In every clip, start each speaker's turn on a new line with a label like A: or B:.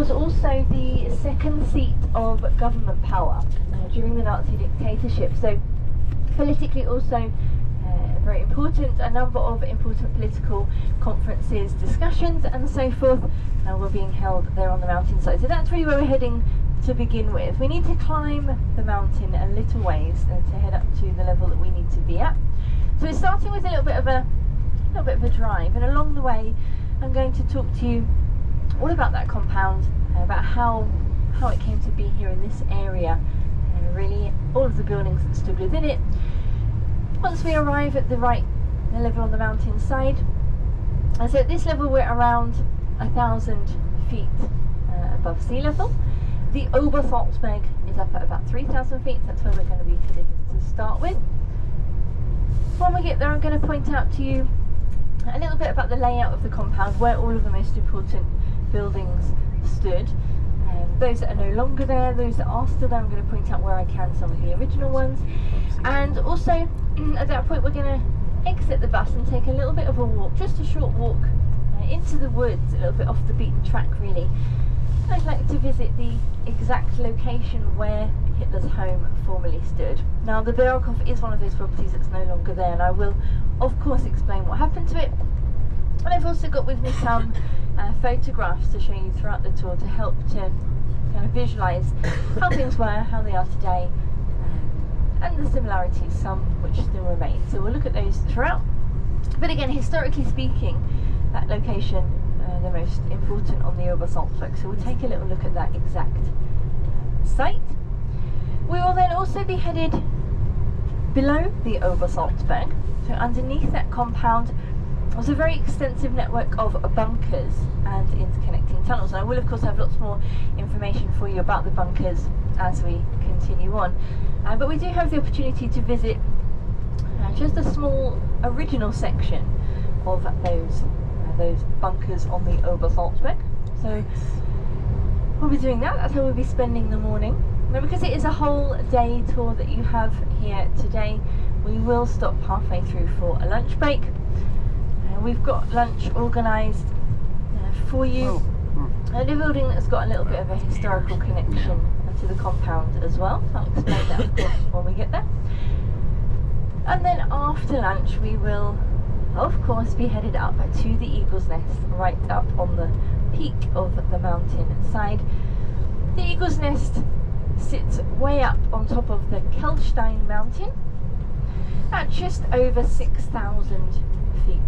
A: was also the second seat of government power during the Nazi dictatorship. So politically also very important. A number of important political conferences, discussions and so forth were being held there on the mountainside. So that's really where we're heading to begin with. We need to climb the mountain a little ways to head up to the level that we need to be at. So we're starting with a little bit of a drive, and along the way I'm going to talk to you all about that compound, about how it came to be here in this area, and really all of the buildings that stood within it. Once we arrive at the level on the mountain side, and so at this level we're around 1,000 feet above sea level. The Obersalzberg is up at about 3,000 feet, that's where we're going to be headed to start with. When we get there I'm going to point out to you a little bit about the layout of the compound, where all of the most important buildings stood. Those that are no longer there, those that are still there, I'm going to point out where I can some of the original ones. And also at that point we're going to exit the bus and take a little bit of a walk, just a short walk into the woods, a little bit off the beaten track really. I'd like to visit the exact location where Hitler's home formerly stood. Now the Berghof is one of those properties that's no longer there, and I will of course explain what happened to it. And I've also got with me some photographs to show you throughout the tour to help to kind of visualise how things were, how they are today, and the similarities, some which still remain. So we'll look at those throughout. But again, historically speaking, that location the most important on the Obersalzberg. So we'll take a little look at that exact site. We will then also be headed below the Obersalzberg. So underneath that compound was a very extensive network of bunkers and interconnecting tunnels. And I will of course have lots more information for you about the bunkers as we continue on. But we do have the opportunity to visit just a small original section of those bunkers on the Obersalzberg. So we'll be doing that. That's how we'll be spending the morning. Now because it is a whole day tour that you have here today, we will stop halfway through for a lunch break. We've got lunch organised for you at a building that's got a little bit of a historical connection to the compound as well. I'll explain that of course when we get there. And then after lunch we will of course be headed up to the Eagle's Nest, right up on the peak of the mountain side. The Eagle's Nest sits way up on top of the Kelstein mountain at just over 6,000 feet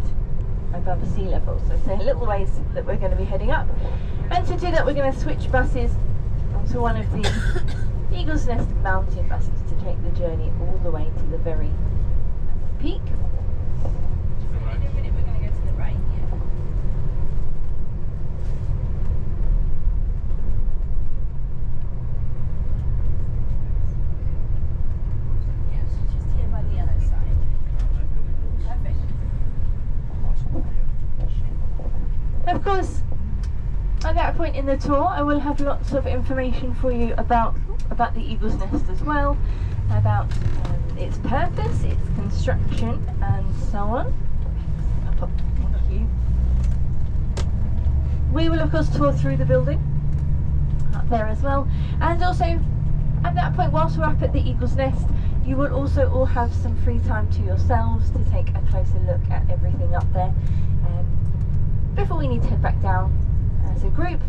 A: above sea level. So it's a little ways that we're going to be heading up, and to do that we're going to switch buses onto one of the Eagle's Nest mountain buses to take the journey all the way to the very peak. Of course, at that point in the tour I will have lots of information for you about the Eagle's Nest as well, about its purpose, its construction and so on. Thank you. We will of course tour through the building up there as well, and also at that point whilst we're up at the Eagle's Nest you will also all have some free time to yourselves to take a closer look at everything up there before we need to head back down as a group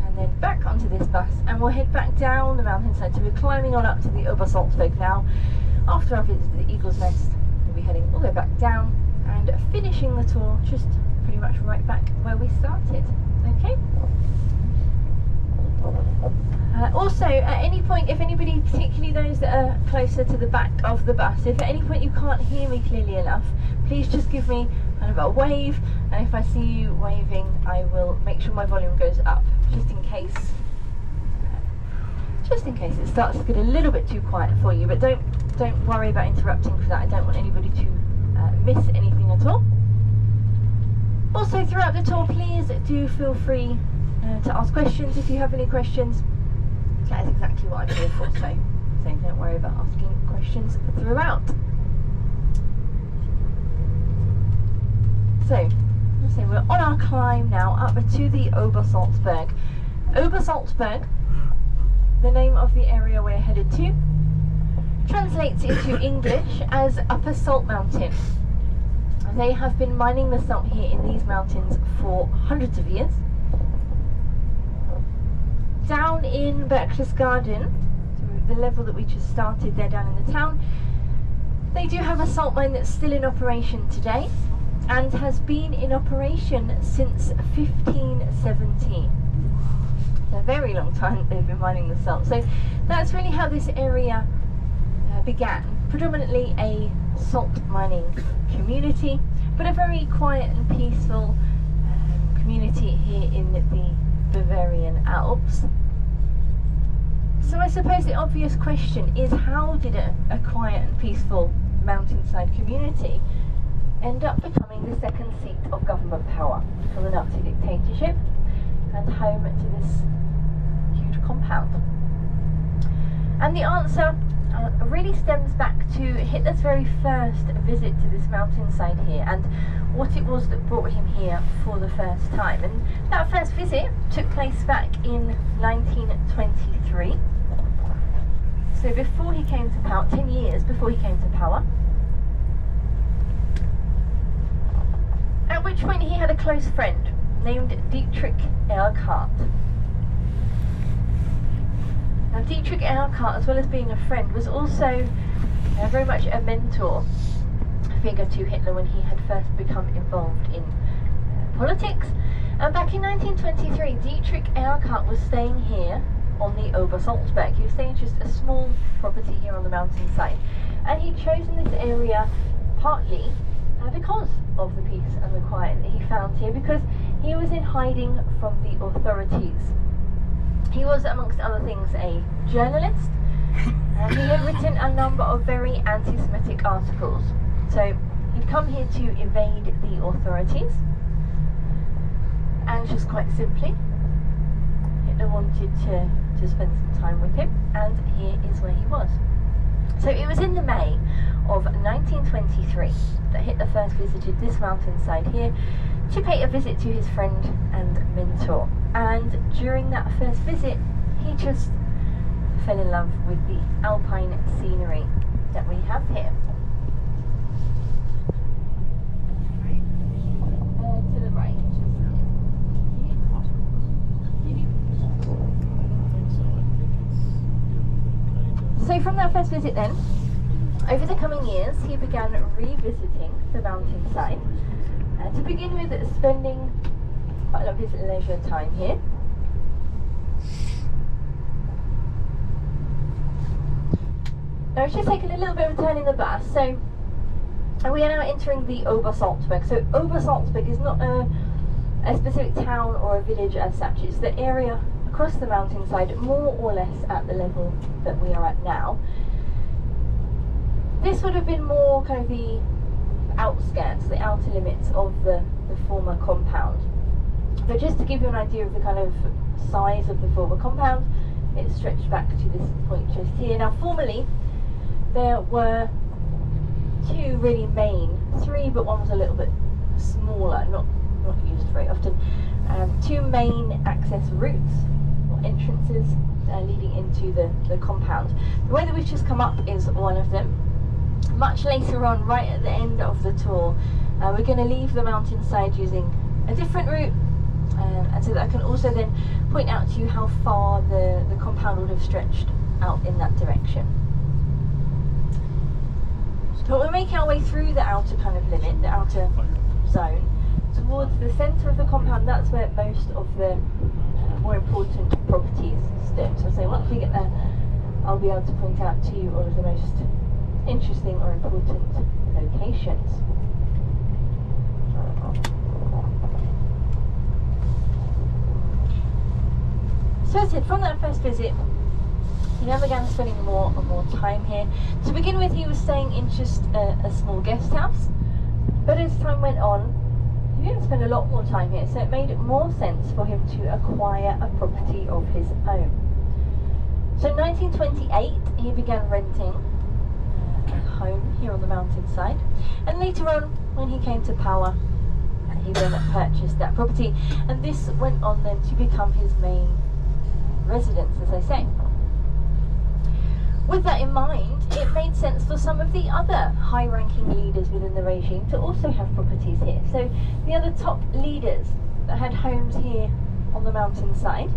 A: and then back onto this bus, and we'll head back down the mountainside. So we're climbing on up to the Obersalzberg now. After our visit to the Eagle's Nest we'll be heading all the way back down and finishing the tour just pretty much right back where we started. Okay? Also, at any point, if anybody, particularly those that are closer to the back of the bus, if at any point you can't hear me clearly enough, please just give me kind of a wave, and if I see you waving I will make sure my volume goes up, just in case it starts to get a little bit too quiet for you. But don't worry about interrupting for that. I don't want anybody to miss anything at all. Also throughout the tour please do feel free to ask questions if you have any questions. That is exactly what I'm here for, so don't worry about asking questions throughout. So we're on our climb now up to the Obersalzberg. Obersalzberg, the name of the area we're headed to, translates into English as Upper Salt Mountain. They have been mining the salt here in these mountains for hundreds of years. Down in Berchtesgaden, so the level that we just started there down in the town, they do have a salt mine that's still in operation today and has been in operation since 1517. It's a very long time they've been mining the salt. So that's really how this area began. Predominantly a salt mining community, but a very quiet and peaceful community here in the Bavarian Alps. So I suppose the obvious question is, how did a quiet and peaceful mountainside community end up becoming the second seat of government power for the Nazi dictatorship and home to this huge compound? And the answer really stems back to Hitler's very first visit to this mountainside here and what it was that brought him here for the first time. And that first visit took place back in 1923. So before he came to power, 10 years before he came to power. At which point he had a close friend named Dietrich Ehrhardt. Now Dietrich Ehrhardt, as well as being a friend, was also very much a mentor figure to Hitler when he had first become involved in politics. And back in 1923, Dietrich Ehrhardt was staying here on the Obersalzberg. He was staying just a small property here on the mountainside, and he'd chosen this area partly because of the peace and the quiet that he found here, because he was in hiding from the authorities. He was, amongst other things, a journalist, and he had written a number of very anti-Semitic articles. So he'd come here to evade the authorities, and just quite simply, Hitler wanted to spend some time with him, and here is where he was. So it was in the May of 1923 that Hitler first visited this mountainside here to pay a visit to his friend and mentor. And during that first visit, he just fell in love with the alpine scenery that we have here. To the right. So from that first visit then, over the coming years, he began revisiting the mountainside, to begin with spending quite a lot of his leisure time here. Now it's just taken a little bit of a turn in the bus, so we are now entering the Obersalzberg. So Obersalzberg is not a specific town or a village as such, it's the area across the mountainside, more or less at the level that we are at now. This would have been more kind of the outskirts, the outer limits of the former compound. But just to give you an idea of the kind of size of the former compound, it stretched back to this point just here. Now formerly there were two really main, three, but one was a little bit smaller, not used very often, two main access routes or entrances leading into the compound. The way that we've just come up is one of them. Much later on, right at the end of the tour, we're going to leave the mountainside using a different route, and so that I can also then point out to you how far the compound would have stretched out in that direction. But we're making our way through the outer kind of limit, the outer zone, towards the centre of the compound. That's where most of the more important properties stood. So once we get there, I'll be able to point out to you all of the most interesting or important locations. So as I said, from that first visit, he then began spending more and more time here. To begin with, he was staying in just a small guest house, but as time went on, he didn't spend a lot more time here, so it made more sense for him to acquire a property of his own. So in 1928, he began renting a home here on the mountainside, and later on, when he came to power, he then purchased that property, and this went on then to become his main residence, as they say. With that in mind, it made sense for some of the other high-ranking leaders within the regime to also have properties here. So the other top leaders that had homes here on the mountainside,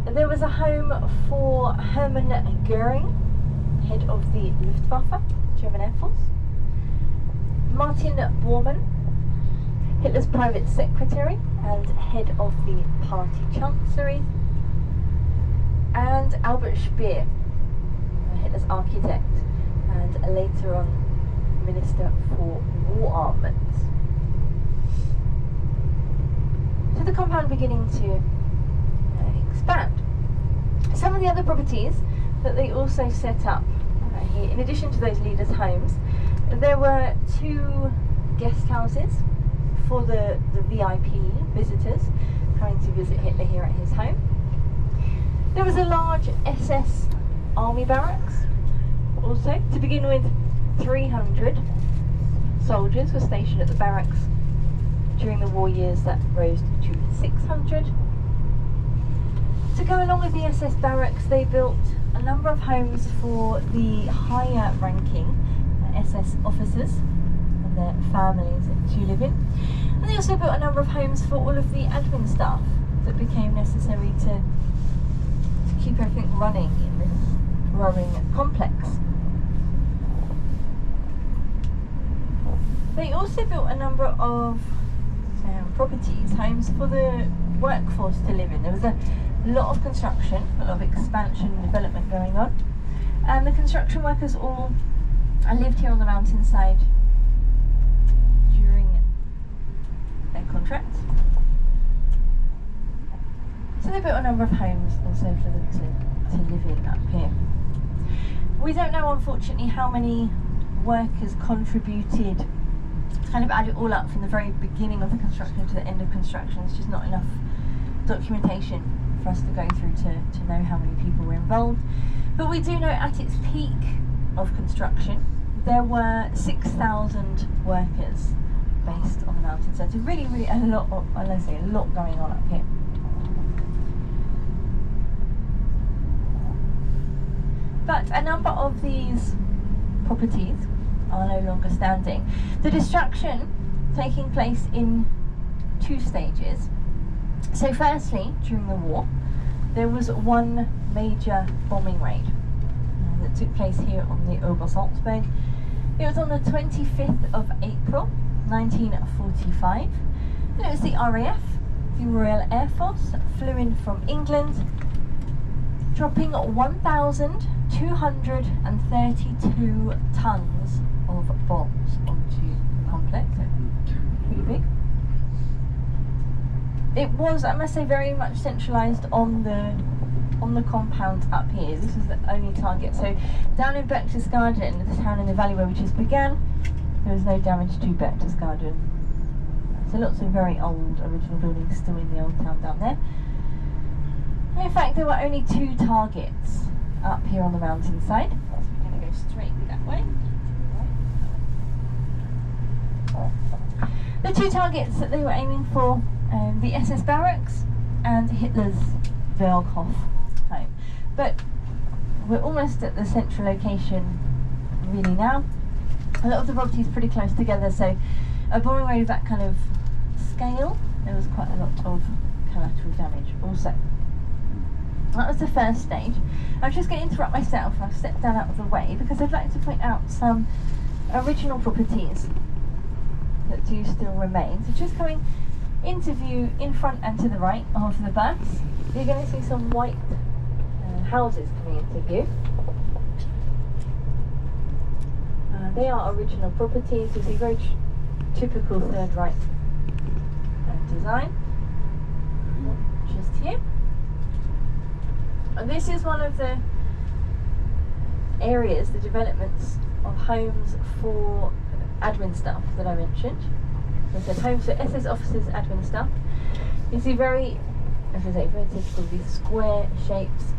A: there was a home for Hermann Goering, head of the Luftwaffe, German Air Force, Martin Bormann, Hitler's private secretary and head of the party chancellery, and Albert Speer, Hitler's architect and later on Minister for War Armaments. So the compound beginning to expand. Some of the other properties that they also set up here, in addition to those leaders' homes, there were 2 guest houses for the VIP visitors coming to visit Hitler here at his home. There was a large SS army barracks also. To begin with, 300 soldiers were stationed at the barracks. During the war years that rose to 600. To go along with the SS barracks, they built a number of homes for the higher ranking SS officers and their families to live in. And they also built a number of homes for all of the admin staff that became necessary to keep everything running in this growing complex. They also built a number of properties, homes for the workforce to live in. There was a lot of construction, a lot of expansion and development going on, and the construction workers all lived here on the mountainside during their contract. So they built a number of homes also for them to live in up here. We don't know, unfortunately, how many workers contributed to kind of add it all up from the very beginning of the construction to the end of construction. There's just not enough documentation for us to go through to know how many people were involved. But we do know at its peak of construction, there were 6,000 workers based on the mountain. So it's really, really a lot going on up here. But a number of these properties are no longer standing. The destruction taking place in 2 stages. So firstly, during the war, there was one major bombing raid that took place here on the Obersalzberg. It was on the 25th of April 1945, and it was the RAF, the Royal Air Force, that flew in from England, dropping 1,232 tons of bombs onto the complex. Pretty big. It was, I must say, very much centralised on the compound up here. This was the only target. So down in Berchtesgaden, the town in the valley where we just began, there was no damage to Berchtesgaden. So lots of very old original buildings still in the old town down there. And in fact, there were only 2 targets up here on the mountainside. So we're going to go straight that way. The 2 targets that they were aiming for, the SS barracks and Hitler's Berghof home. But we're almost at the central location really now. A lot of the property is pretty close together, so a bombing raid of that kind of scale, there was quite a lot of collateral damage also. That was the first stage. I'm just going to interrupt myself. I've stepped down out of the way because I'd like to point out some original properties that do still remain. So just coming into view in front and to the right of the bus, you're going to see some white houses coming into view. They are original properties. You see very typical Third Reich design. Just here. And this is one of the areas, the developments of homes for admin staff that I mentioned. As I said, homes for SS officers, admin staff. You see very, as I say, very typical, these square shapes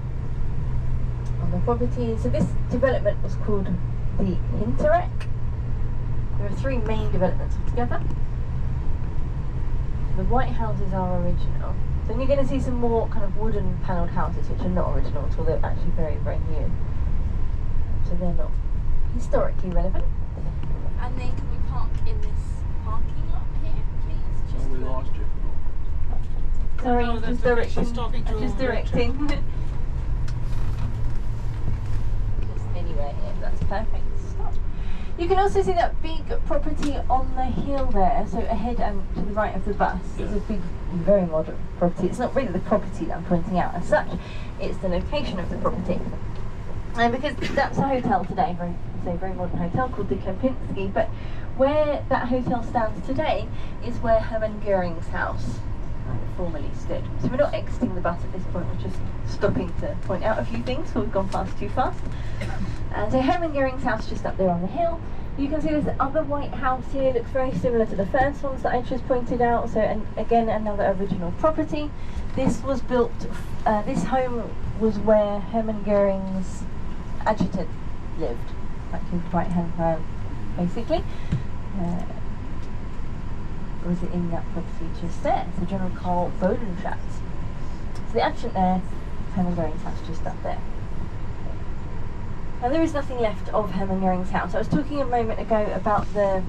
A: on the property. So this development was called the Hinterreck. There are 3 main developments altogether. The white houses are original. So you're going to see some more kind of wooden panelled houses which are not original at all, they're actually very, very new. So they're not historically relevant. And then can we park in this parking lot here, please?
B: Oh, we lost you.
A: Sorry,
C: No, that's
A: just
C: okay.
A: directing.
C: She's talking to
A: Just
C: the
A: directing. Just anywhere here, that's perfect. Stop. You can also see that big property on the hill there, so ahead and to the right of the bus. It's a big, very modern property. It's not really the property that I'm pointing out as such, it's the location of the property. And because that's a hotel today, very modern hotel called the Kempinski, but where that hotel stands today is where Hermann Göring's house formerly stood. So we're not exiting the bus at this point, we're just stopping to point out a few things before we've gone past too fast. And so Hermann Göring's house just up there on the hill. You can see this other white house here, looks very similar to the first ones that I just pointed out, so and again another original property. This was built, this home was where Hermann Göring's adjutant lived, like his right hand man basically. Was it in that property just there? So General Karl Bodenschatz. So the adjutant there, Hermann Göring's house just up there. Now there is nothing left of Hermann Göring's house. I was talking a moment ago about the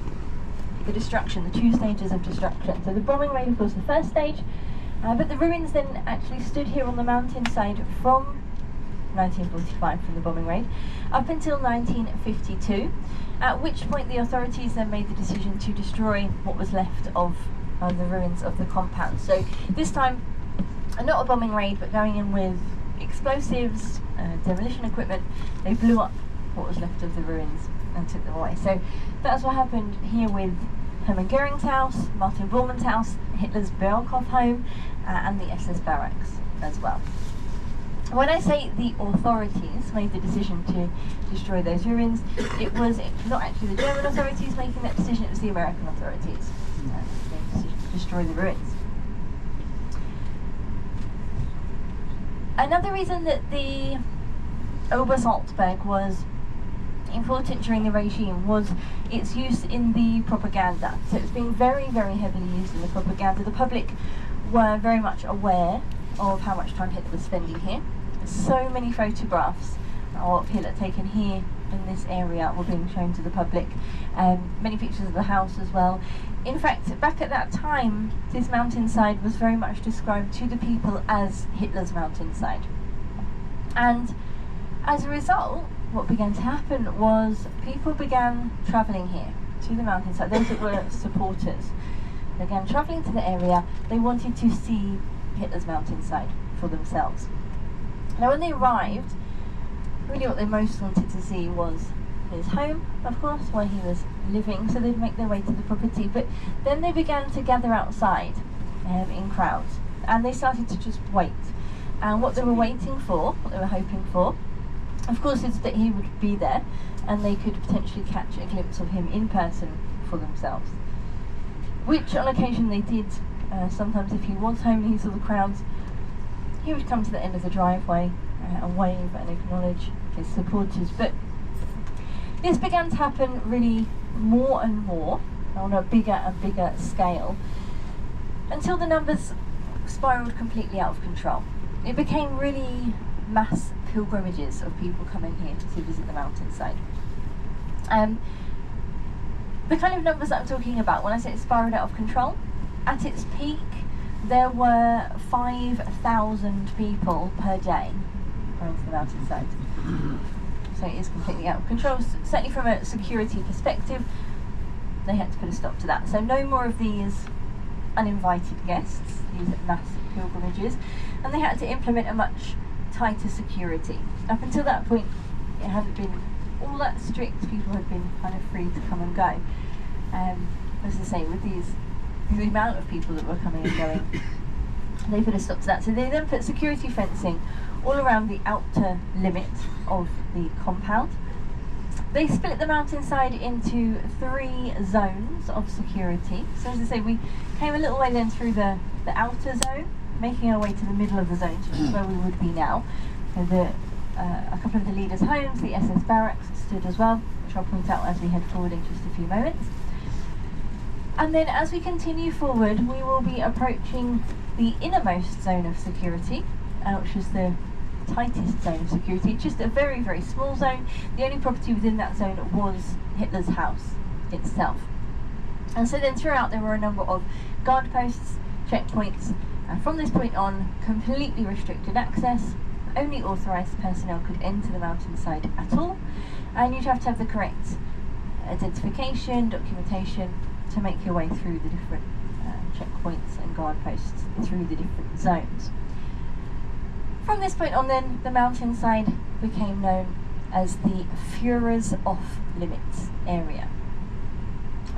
A: destruction, the two stages of destruction. So the bombing raid, of course, the first stage, but the ruins then actually stood here on the mountainside from 1945 from the bombing raid up until 1952, at which point the authorities then made the decision to destroy what was left of the ruins of the compound. So this time not a bombing raid, but going in with explosives, demolition equipment, they blew up what was left of the ruins and took them away. So that's what happened here with Hermann Göring's house, Martin Bormann's house, Hitler's Berghof home, and the SS barracks as well. When I say the authorities made the decision to destroy those ruins, it was not actually the German authorities making that decision, it was the American authorities making the decision to destroy the ruins. Another reason that the Obersalzberg was important during the regime was its use in the propaganda. So it's been very, very heavily used in the propaganda. The public were very much aware of how much time Hitler was spending here. So many photographs of Hitler taken here in this area were being shown to the public. Many pictures of the house as well. In fact, back at that time, this mountainside was very much described to the people as Hitler's mountainside. And as a result, what began to happen was people began travelling here to the mountainside. Those that were supporters began travelling to the area. They wanted to see Hitler's mountainside for themselves. Now when they arrived, really what they most wanted to see was his home, of course, where he was living, so they'd make their way to the property. But then they began to gather outside in crowds, and they started to just wait. And what they were waiting for, what they were hoping for, of course, is that he would be there, and they could potentially catch a glimpse of him in person for themselves. Which on occasion they did. Sometimes if he was home and he saw the crowds, he would come to the end of the driveway and wave and acknowledge his supporters. But this began to happen really more and more on a bigger and bigger scale until the numbers spiraled completely out of control. It became really mass pilgrimages of people coming here to visit the mountainside. The kind of numbers that I'm talking about when I say it spiraled out of control, at its peak there were 5,000 people per day going to the mountainside. So it is completely out of control. Certainly from a security perspective, they had to put a stop to that. So no more of these uninvited guests, these mass pilgrimages, and they had to implement a much tighter security. Up until that point, it hadn't been all that strict. People had been kind of free to come and go. As I say, with the amount of people that were coming and going, they put a stop to that. So they then put security fencing all around the outer limit of the compound. They split the mountainside into 3 zones of security. So as I say, we came a little way then through the outer zone, making our way to the middle of the zone, which is where we would be now. So a couple of the leaders' homes, the SS barracks stood as well, which I'll point out as we head forward in just a few moments. And then as we continue forward, we will be approaching the innermost zone of security, which was the tightest zone of security, just a very, very small zone. The only property within that zone was Hitler's house itself. And so then throughout there were a number of guard posts, checkpoints, and from this point on, completely restricted access. Only authorised personnel could enter the mountainside at all, and you'd have to have the correct identification, documentation to make your way through the different checkpoints and guard posts through the different zones. From this point on then, the mountainside became known as the Führer's off-limits area.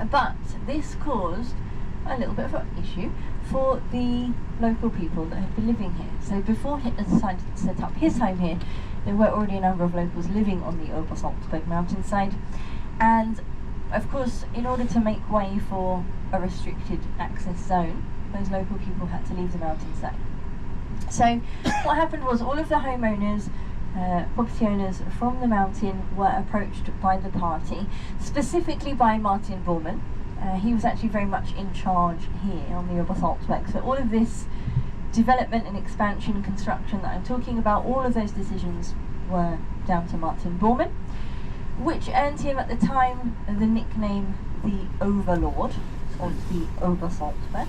A: But this caused a little bit of an issue for the local people that had been living here. So before Hitler decided to set up his home here, there were already a number of locals living on the Obersalzberg mountainside, and of course, in order to make way for a restricted access zone, those local people had to leave the mountainside. So what happened was all of the homeowners, property owners from the mountain were approached by the party, specifically by Martin Bormann. He was actually very much in charge here on the Obersalzberg. So all of this development and expansion and construction that I'm talking about, all of those decisions were down to Martin Bormann, which earned him at the time the nickname the Overlord of the Obersalzberg.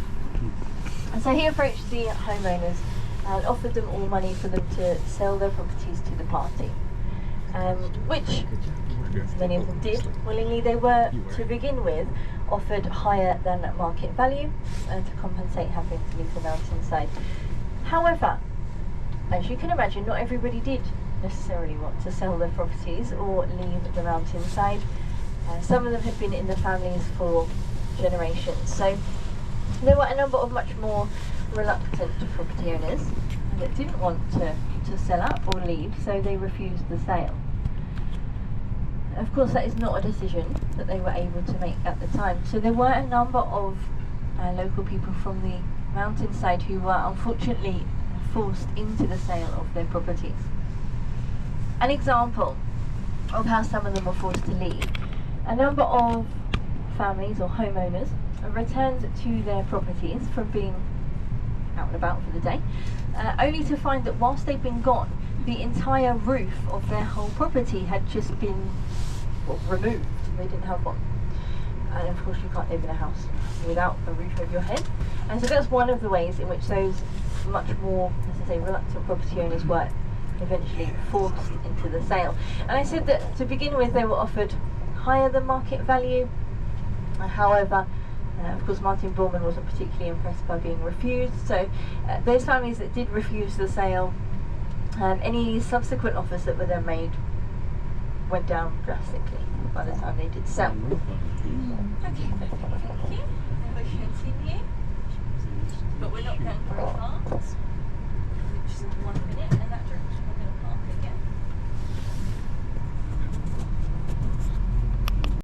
A: And so he approached the homeowners and offered them all money for them to sell their properties to the party, which many of them did willingly. They were, to begin with, offered higher than market value to compensate having to leave the mountainside. However, as you can imagine, not everybody did necessarily want to sell their properties or leave the mountainside. Some of them had been in the families for generations. So there were a number of much more reluctant property owners that didn't want to sell up or leave, so they refused the sale. Of course, that is not a decision that they were able to make at the time. So there were a number of local people from the mountainside who were unfortunately forced into the sale of their properties. An example of how some of them were forced to leave: a number of families or homeowners returned to their properties from being out and about for the day, only to find that whilst they'd been gone, the entire roof of their whole property had just been removed. They didn't have one. And of course you can't live in a house without a roof over your head. And so that's one of the ways in which those much more, as I say, reluctant property owners were eventually forced into the sale. And I said that to begin with they were offered higher than market value. However, of course Martin Bormann wasn't particularly impressed by being refused. So those families that did refuse the sale, any subsequent offers that were then made went down drastically by the time they did sell. Okay, perfect, thank you. We'll continue.